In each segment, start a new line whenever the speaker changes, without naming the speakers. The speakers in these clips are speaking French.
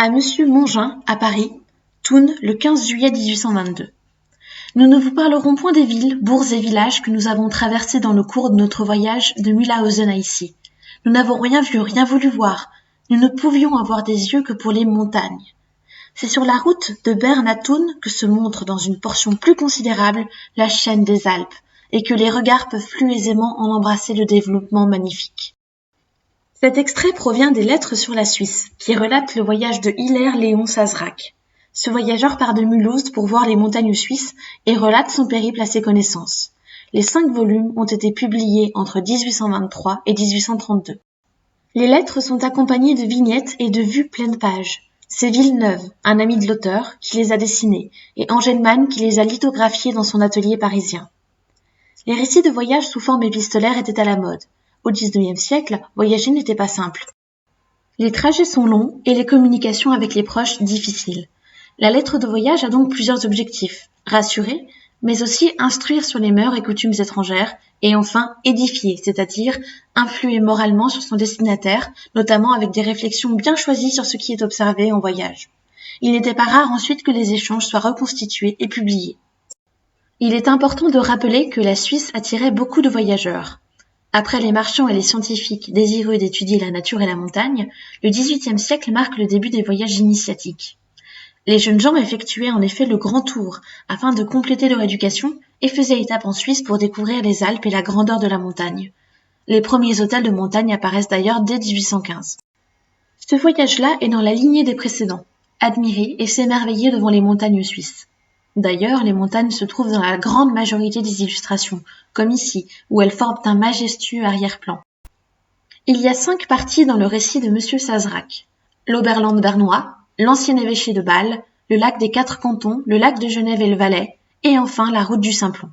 À Monsieur Mongin, à Paris, Thun, le 15 juillet 1822. Nous ne vous parlerons point des villes, bourgs et villages que nous avons traversés dans le cours de notre voyage de Mühlhausen à ici. Nous n'avons rien vu, rien voulu voir. Nous ne pouvions avoir des yeux que pour les montagnes. C'est sur la route de Berne à Thun que se montre dans une portion plus considérable la chaîne des Alpes, et que les regards peuvent plus aisément en embrasser le développement magnifique. Cet extrait provient des Lettres sur la Suisse, qui relatent le voyage de Hilaire Léon Sazerac. Ce voyageur part de Mulhouse pour voir les montagnes suisses et relate son périple à ses connaissances. Les 5 volumes ont été publiés entre 1823 et 1832. Les lettres sont accompagnées de vignettes et de vues pleines pages. C'est Villeneuve, un ami de l'auteur, qui les a dessinées, et Engelmann qui les a lithographiées dans son atelier parisien. Les récits de voyage sous forme épistolaire étaient à la mode. Au XIXe siècle, voyager n'était pas simple. Les trajets sont longs et les communications avec les proches difficiles. La lettre de voyage a donc plusieurs objectifs. Rassurer, mais aussi instruire sur les mœurs et coutumes étrangères, et enfin édifier, c'est-à-dire influer moralement sur son destinataire, notamment avec des réflexions bien choisies sur ce qui est observé en voyage. Il n'était pas rare ensuite que les échanges soient reconstitués et publiés. Il est important de rappeler que la Suisse attirait beaucoup de voyageurs. Après les marchands et les scientifiques désireux d'étudier la nature et la montagne, le XVIIIe siècle marque le début des voyages initiatiques. Les jeunes gens effectuaient en effet le grand tour afin de compléter leur éducation et faisaient étape en Suisse pour découvrir les Alpes et la grandeur de la montagne. Les premiers hôtels de montagne apparaissent d'ailleurs dès 1815. Ce voyage-là est dans la lignée des précédents, admirer et s'émerveiller devant les montagnes suisses. D'ailleurs, les montagnes se trouvent dans la grande majorité des illustrations, comme ici, où elles forment un majestueux arrière-plan. Il y a 5 parties dans le récit de Monsieur Sazerac. L'Oberland bernois, l'ancien évêché de Bâle, le lac des 4 cantons, le lac de Genève et le Valais, et enfin la route du Simplon.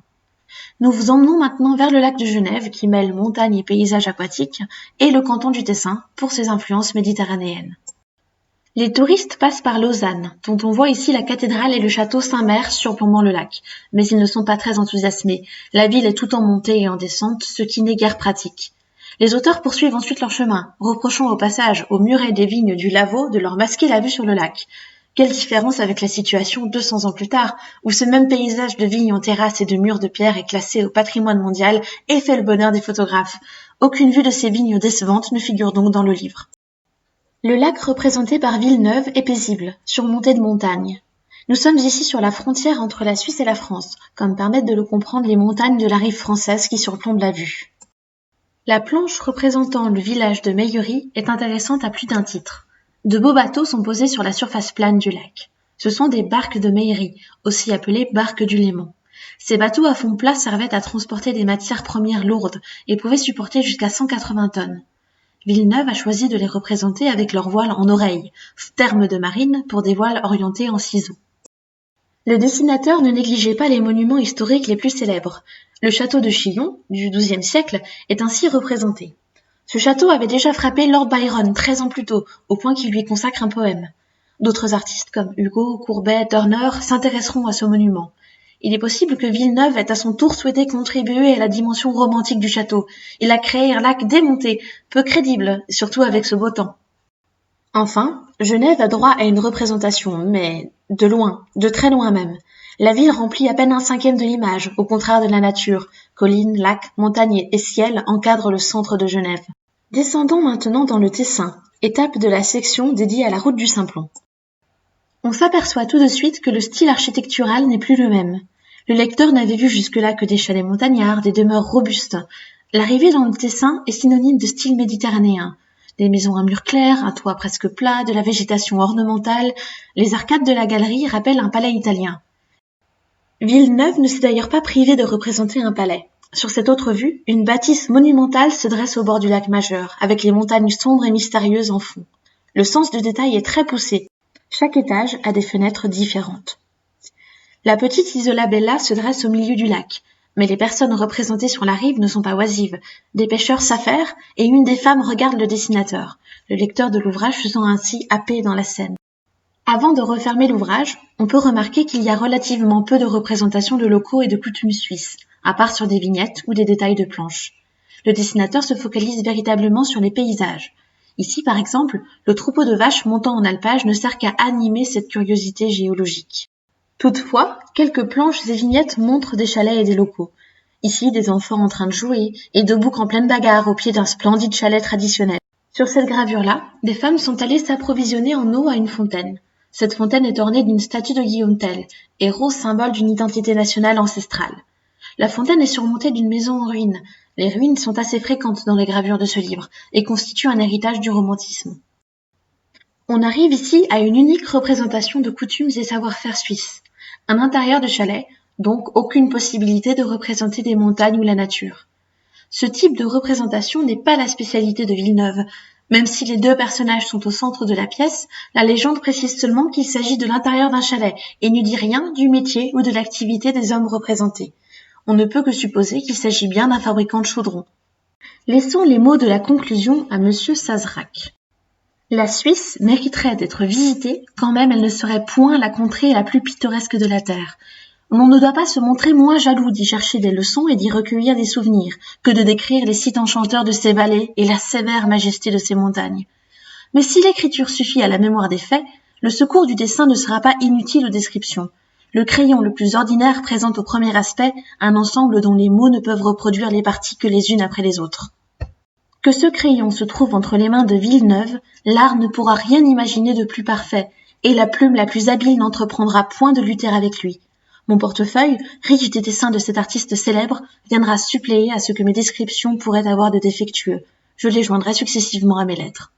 Nous vous emmenons maintenant vers le lac de Genève qui mêle montagne et paysages aquatiques, et le canton du Tessin pour ses influences méditerranéennes. Les touristes passent par Lausanne, dont on voit ici la cathédrale et le château Saint-Mère surplombant le lac, mais ils ne sont pas très enthousiasmés. La ville est tout en montée et en descente, ce qui n'est guère pratique. Les auteurs poursuivent ensuite leur chemin, reprochant au passage aux murets des vignes du Lavaux de leur masquer la vue sur le lac. Quelle différence avec la situation 200 ans plus tard, où ce même paysage de vignes en terrasse et de murs de pierre est classé au patrimoine mondial et fait le bonheur des photographes. Aucune vue de ces vignes décevantes ne figure donc dans le livre. Le lac représenté par Villeneuve est paisible, surmonté de montagnes. Nous sommes ici sur la frontière entre la Suisse et la France, comme permettent de le comprendre les montagnes de la rive française qui surplombent la vue. La planche représentant le village de Meillerie est intéressante à plus d'un titre. De beaux bateaux sont posés sur la surface plane du lac. Ce sont des barques de Meillerie, aussi appelées barques du Léman. Ces bateaux à fond plat servaient à transporter des matières premières lourdes et pouvaient supporter jusqu'à 180 tonnes. Villeneuve a choisi de les représenter avec leurs voiles en oreilles, terme de marine pour des voiles orientées en ciseaux. Le dessinateur ne négligeait pas les monuments historiques les plus célèbres. Le château de Chillon, du XIIe siècle, est ainsi représenté. Ce château avait déjà frappé Lord Byron 13 ans plus tôt, au point qu'il lui consacre un poème. D'autres artistes comme Hugo, Courbet, Turner s'intéresseront à ce monument. Il est possible que Villeneuve ait à son tour souhaité contribuer à la dimension romantique du château. Il a créé un lac démonté, peu crédible, surtout avec ce beau temps. Enfin, Genève a droit à une représentation, mais de loin, de très loin même. La ville remplit à peine 1/5 de l'image, au contraire de la nature. Collines, lacs, montagnes et ciel encadrent le centre de Genève. Descendons maintenant dans le Tessin, étape de la section dédiée à la route du Simplon. On s'aperçoit tout de suite que le style architectural n'est plus le même. Le lecteur n'avait vu jusque-là que des chalets montagnards, des demeures robustes. L'arrivée dans le Tessin est synonyme de style méditerranéen. Des maisons à murs clairs, un toit presque plat, de la végétation ornementale, les arcades de la galerie rappellent un palais italien. Villeneuve ne s'est d'ailleurs pas privé de représenter un palais. Sur cette autre vue, une bâtisse monumentale se dresse au bord du lac Majeur, avec les montagnes sombres et mystérieuses en fond. Le sens du détail est très poussé. Chaque étage a des fenêtres différentes. La petite Isola Bella se dresse au milieu du lac, mais les personnes représentées sur la rive ne sont pas oisives. Des pêcheurs s'affairent et une des femmes regarde le dessinateur, le lecteur de l'ouvrage faisant ainsi happé dans la scène. Avant de refermer l'ouvrage, on peut remarquer qu'il y a relativement peu de représentations de locaux et de coutumes suisses, à part sur des vignettes ou des détails de planches. Le dessinateur se focalise véritablement sur les paysages. Ici, par exemple, le troupeau de vaches montant en alpage ne sert qu'à animer cette curiosité géologique. Toutefois, quelques planches et vignettes montrent des chalets et des locaux. Ici, des enfants en train de jouer et debout en pleine bagarre au pied d'un splendide chalet traditionnel. Sur cette gravure-là, des femmes sont allées s'approvisionner en eau à une fontaine. Cette fontaine est ornée d'une statue de Guillaume Tell, héros symbole d'une identité nationale ancestrale. La fontaine est surmontée d'une maison en ruine. Les ruines sont assez fréquentes dans les gravures de ce livre et constituent un héritage du romantisme. On arrive ici à une unique représentation de coutumes et savoir-faire suisses. Un intérieur de chalet, donc aucune possibilité de représenter des montagnes ou la nature. Ce type de représentation n'est pas la spécialité de Villeneuve. Même si les deux personnages sont au centre de la pièce, la légende précise seulement qu'il s'agit de l'intérieur d'un chalet et ne dit rien du métier ou de l'activité des hommes représentés. On ne peut que supposer qu'il s'agit bien d'un fabricant de chaudrons. Laissons les mots de la conclusion à Monsieur Sazerac. La Suisse mériterait d'être visitée, quand même elle ne serait point la contrée la plus pittoresque de la terre. On ne doit pas se montrer moins jaloux d'y chercher des leçons et d'y recueillir des souvenirs, que de décrire les sites enchanteurs de ses vallées et la sévère majesté de ses montagnes. Mais si l'écriture suffit à la mémoire des faits, le secours du dessin ne sera pas inutile aux descriptions. Le crayon le plus ordinaire présente au premier aspect un ensemble dont les mots ne peuvent reproduire les parties que les unes après les autres. Que ce crayon se trouve entre les mains de Villeneuve, l'art ne pourra rien imaginer de plus parfait, et la plume la plus habile n'entreprendra point de lutter avec lui. Mon portefeuille, riche des dessins de cet artiste célèbre, viendra suppléer à ce que mes descriptions pourraient avoir de défectueux. Je les joindrai successivement à mes lettres.